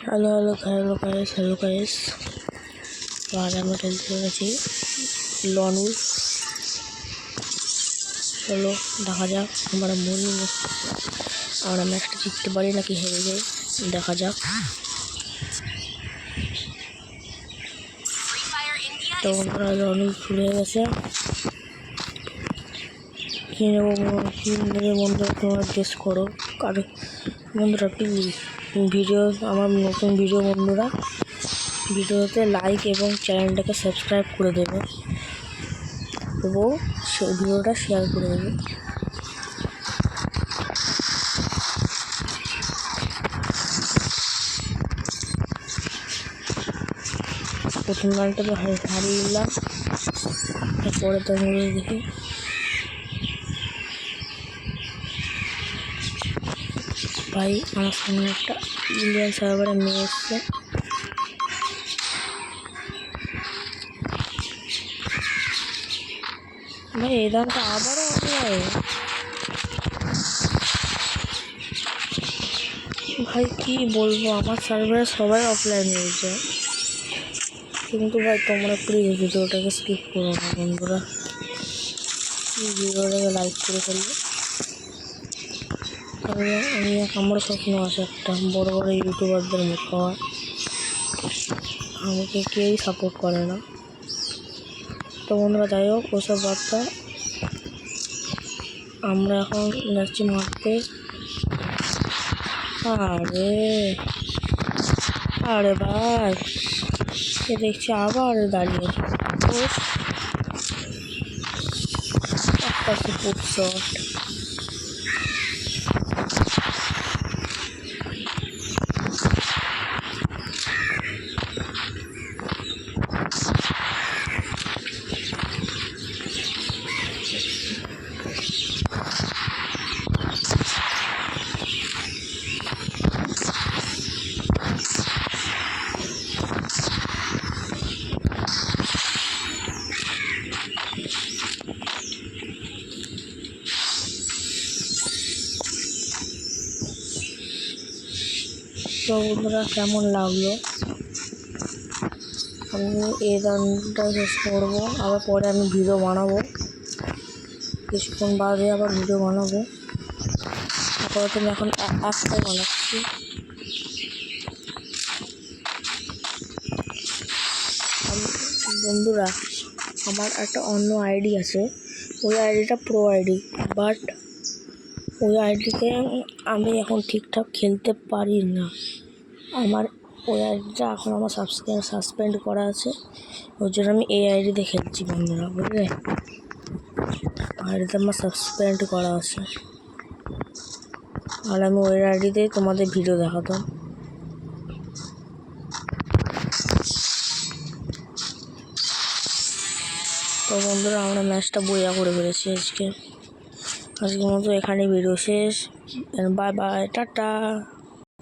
Hello guys तो आज আমরা খেলতে চলেছি লন উলফ। চলো দেখা যাক আমরা ম্যাচটা জিততে পারি নাকি হেরে যাই, দেখা যাক। তো বন্ধুরা লন উলফ শুরু হয়ে গেছে। কি নেবো বন্ধুরা, তোমরা গেস করো। কারণ বন্ধুরা প্লিজ আমার নতুন ভিডিও বন্ধুরা ভিডিওতে লাইক এবং চ্যানেলটাকে সাবস্ক্রাইব করে দেবে এবং সেই ভিডিওটা শেয়ার করে দেবে। প্রথম গানটা তো হারিয়ে দিলাম, তারপরে তো দেখি ভাই আমার সামনে একটা ইন্ডিয়ান সার্ভারে মেয়ে এসছে। ভাই এই দামটা আবারও অফলাইন, ভাই কি বলবো, আমার সার্ভারে সবাই অফলাইন হয়েছে। কিন্তু ভাই তোমরা প্লিজ ভিডিওটাকে স্কিপ করো না বন্ধুরা, ভিডিওটাকে লাইক করে ফেলবে। আমি আমার স্বপ্ন আছে একটা বড় বড় ইউটিউবারদের মতো হওয়ার, আমাকে কেউই সাপোর্ট করে না। তো বন্ধুরা যাই হোক ওসব বার্তা, আমরা এখন যাচ্ছি মারতে। আরে ভাই এ দেখছি আবার দাঁড়িয়ে একটা সুপার শট। তো বন্ধুরা কেমন লাগলো, আমি এই গানটা শেষ করবো, আবার পরে আমি ভিডিও বানাবো, কিছুক্ষণ বাদে আবার ভিডিও বানাবো। আপাতত আমি এখন একটাই বানাচ্ছি। বন্ধুরা আমার একটা অন্য আইডি আছে, ওই আইডিটা প্রো আইডি, বাট ওই আইডিতে আমি এখন ঠিকঠাক খেলতে পারি না। আমার ওই আইডিটা এখন আমার সাসপেন্ড করা আছে, ওই জন্য আমি এই আইডিতে খেলছি বন্ধুরা, বুঝলে? আইডিতে আমার সাসপেন্ড করা আছে, আর আমি ওই আইডিতেই তোমাদের ভিডিও দেখাতাম। তো বন্ধুরা আমরা ম্যাচটা বইয়া করে ফেলেছি আজকের মতো এখানে ভিডিও শেষ। Bye bye, tata.